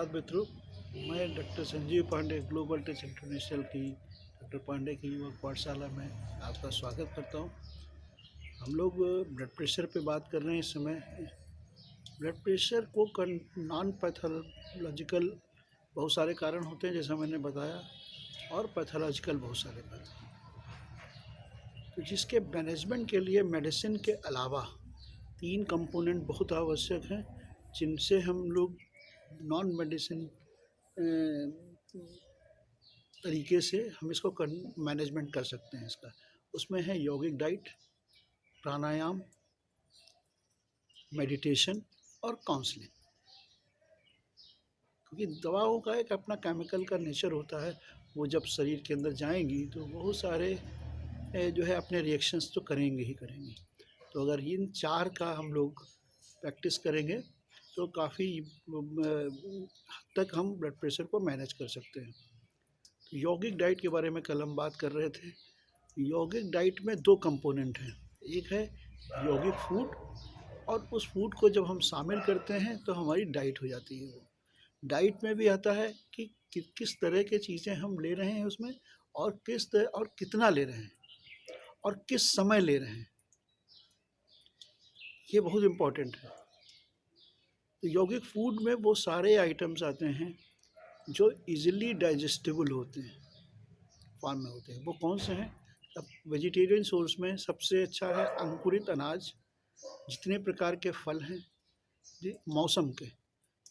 सुप्रभात मित्रों। मैं doctor Sanjeev Pandey global touch international की डॉक्टर पांडे की युवक पाठशाला में आपका स्वागत करता हूं। हम लोग ब्लड प्रेशर पे बात कर रहे हैं इस समय। ब्लड प्रेशर को नॉन पैथोलॉजिकल बहुत सारे कारण होते हैं जैसा मैंने बताया, और पैथोलॉजिकल बहुत सारे कारण। तो जिसके मैनेजमेंट के लिए मेडिसिन के अलावा 3 कंपोनेंट बहुत आवश्यक हैं, जिनसे हम लोग नॉन मेडिसिन तरीके से हम इसको मैनेजमेंट कर सकते हैं इसका। उसमें है यौगिक डाइट, प्राणायाम, मेडिटेशन और काउंसलिंग। क्योंकि दवाओं का एक अपना केमिकल का नेचर होता है, वो जब शरीर के अंदर जाएंगी तो बहुत सारे जो है अपने रिएक्शंस तो करेंगे ही करेंगे। तो अगर इन 4 का हम लोग प्रैक्टिस करेंगे तो काफ़ी हद तक हम ब्लड प्रेशर को मैनेज कर सकते हैं। तो यौगिक डाइट के बारे में कल हम बात कर रहे थे। यौगिक डाइट में 2 कंपोनेंट हैं, एक है यौगिक फूड, और उस फूड को जब हम शामिल करते हैं तो हमारी डाइट हो जाती है। वो डाइट में भी आता है कि किस तरह की चीज़ें हम ले रहे हैं उसमें, और किस तरह और कितना ले रहे हैं और किस समय ले रहे हैं, ये बहुत इम्पोर्टेंट है। तो यौगिक फूड में वो सारे आइटम्स आते हैं जो इजीली डाइजेस्टेबल होते हैं, फॉर्म में होते हैं। वो कौन से हैं? अब वेजिटेरियन सोर्स में सबसे अच्छा है अंकुरित अनाज, जितने प्रकार के फल हैं मौसम के,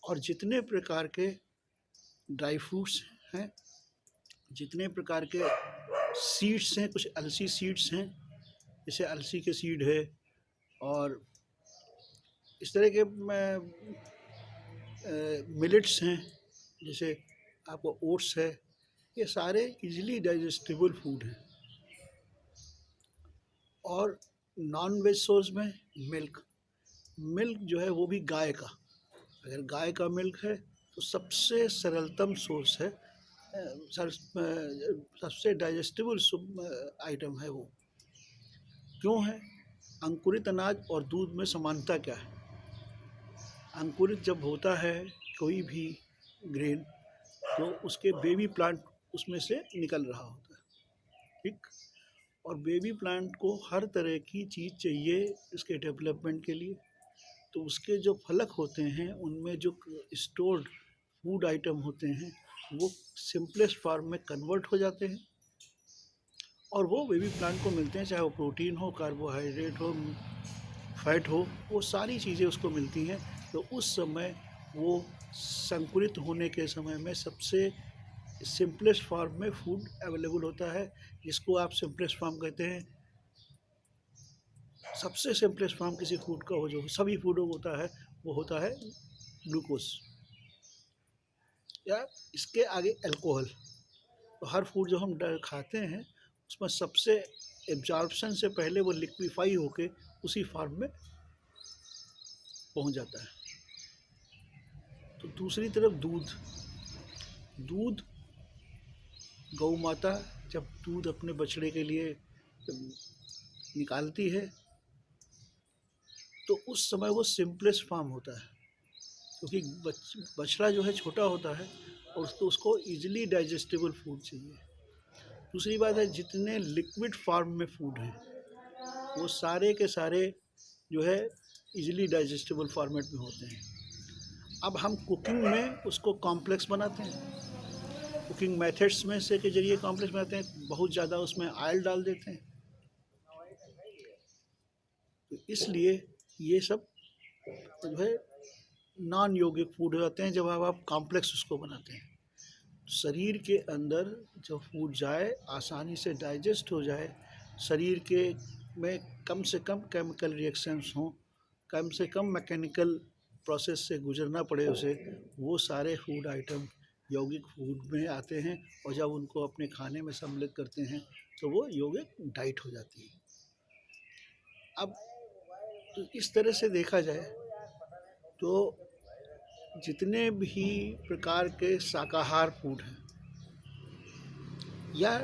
और जितने प्रकार के ड्राई फ्रूट्स हैं, जितने प्रकार के सीड्स हैं, कुछ अलसी सीड्स हैं, जैसे अलसी के सीड है, और इस तरह के मिलेट्स हैं, जैसे आपको ओट्स है। ये सारे इजीली डाइजेस्टेबल फूड हैं। और नॉन वेज सोर्स में मिल्क जो है वो भी गाय का, अगर गाय का मिल्क है तो सबसे सरलतम सोर्स है, सबसे डाइजेस्टेबल आइटम है वो। क्यों है? अंकुरित अनाज और दूध में समानता क्या है? अंकुरित जब होता है कोई भी ग्रेन, तो उसके बेबी प्लांट उसमें से निकल रहा होता है, ठीक। और बेबी प्लांट को हर तरह की चीज़ चाहिए इसके डेवलपमेंट के लिए। तो उसके जो फलक होते हैं उनमें जो स्टोर्ड फूड आइटम होते हैं वो सिंपलेस्ट फॉर्म में कन्वर्ट हो जाते हैं, और वो बेबी प्लांट को मिलते हैं, चाहे वो प्रोटीन हो, कार्बोहाइड्रेट हो, फैट हो, वो सारी चीज़ें उसको मिलती हैं। तो उस समय वो संकुलित होने के समय में सबसे सिंपलेस्ट फॉर्म में फूड अवेलेबल होता है, जिसको आप सिंपलेस्ट फॉर्म कहते हैं। सबसे सिंपलेस्ट फॉर्म किसी फूड का हो जो सभी फूडों को होता है, वो होता है ग्लूकोज, या इसके आगे अल्कोहल। तो हर फूड जो हम खाते हैं उसमें सबसे एब्जॉर्प्शन से पहले वो लिक्विफाई होके उसी फॉर्म में पहुंच जाता है। तो दूसरी तरफ दूध गौ माता जब दूध अपने बछड़े के लिए निकालती है तो उस समय वो सिंपलेस्ट फॉर्म होता है, क्योंकि बछड़ा जो है छोटा होता है और उसको ईजिली डाइजेस्टेबल फूड चाहिए। दूसरी बात है, जितने लिक्विड फॉर्म में फूड हैं वो सारे के सारे जो है ईजिली डाइजेस्टेबल फॉर्मेट में होते हैं। अब हम कुकिंग में उसको कॉम्प्लेक्स बनाते हैं, कुकिंग मेथड्स में से के जरिए कॉम्प्लेक्स बनाते हैं, बहुत ज़्यादा उसमें ऑयल डाल देते हैं। तो इसलिए ये सब जो है नॉन यौगिक फूड हो जाते हैं जब आप कॉम्प्लेक्स उसको बनाते हैं। शरीर के अंदर जब फूड जाए, आसानी से डाइजेस्ट हो जाए, शरीर के में कम से कम केमिकल रिएक्शंस हों, कम से कम मैकेनिकल प्रोसेस से गुजरना पड़े उसे, वो सारे फूड आइटम यौगिक फूड में आते हैं। और जब उनको अपने खाने में सम्मिलित करते हैं तो वो यौगिक डाइट हो जाती है। अब तो इस तरह से देखा जाए तो जितने भी प्रकार के शाकाहार फूड हैं या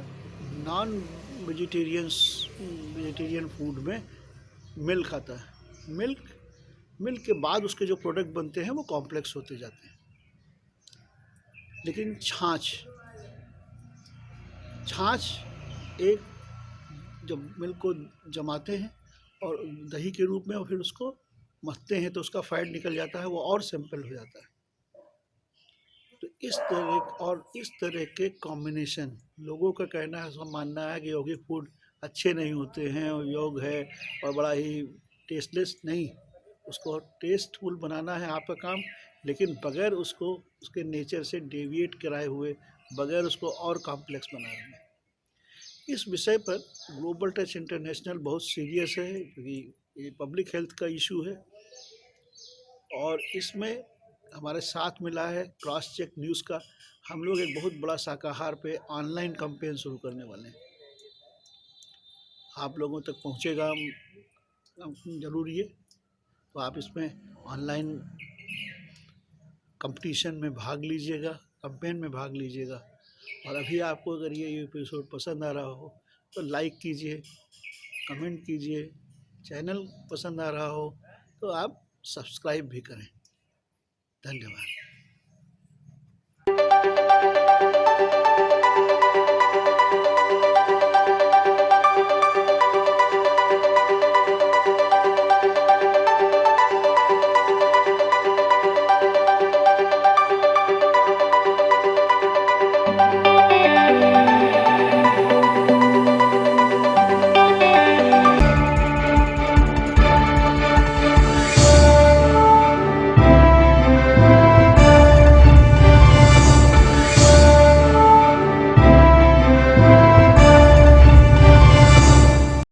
नॉन वेजिटेरियन फूड में मिल्क आता है। मिल्क के बाद उसके जो प्रोडक्ट बनते हैं वो कॉम्प्लेक्स होते जाते हैं। लेकिन छाछ एक, जब मिल्क को जमाते हैं और दही के रूप में और फिर उसको मथते हैं तो उसका फैट निकल जाता है, वो और सिंपल हो जाता है। तो इस तरह के कॉम्बिनेशन, लोगों का कहना है, सब मानना है कि यौगिक फूड अच्छे नहीं होते हैं और योग है और बड़ा ही टेस्टलेस, नहीं, उसको टेस्टफुल बनाना है आपका काम, लेकिन बगैर उसको उसके नेचर से डेविएट कराए हुए, बगैर उसको और कॉम्प्लेक्स बनाए हुए। इस विषय पर ग्लोबल टच इंटरनेशनल बहुत सीरियस है, क्योंकि ये पब्लिक हेल्थ का इशू है और इसमें हमारे साथ मिला है क्रॉस चेक न्यूज़ का। हम लोग एक बहुत बड़ा शाकाहार पे ऑनलाइन कैंपेन शुरू करने वाले हैं, आप लोगों तक पहुंचेगा ज़रूर ये, तो आप इसमें ऑनलाइन कंपटीशन में भाग लीजिएगा, कैंपेन में भाग लीजिएगा। और अभी आपको अगर ये एपिसोड पसंद आ रहा हो तो लाइक कीजिए, कमेंट कीजिए, चैनल पसंद आ रहा हो तो आप सब्सक्राइब भी करें। धन्यवाद।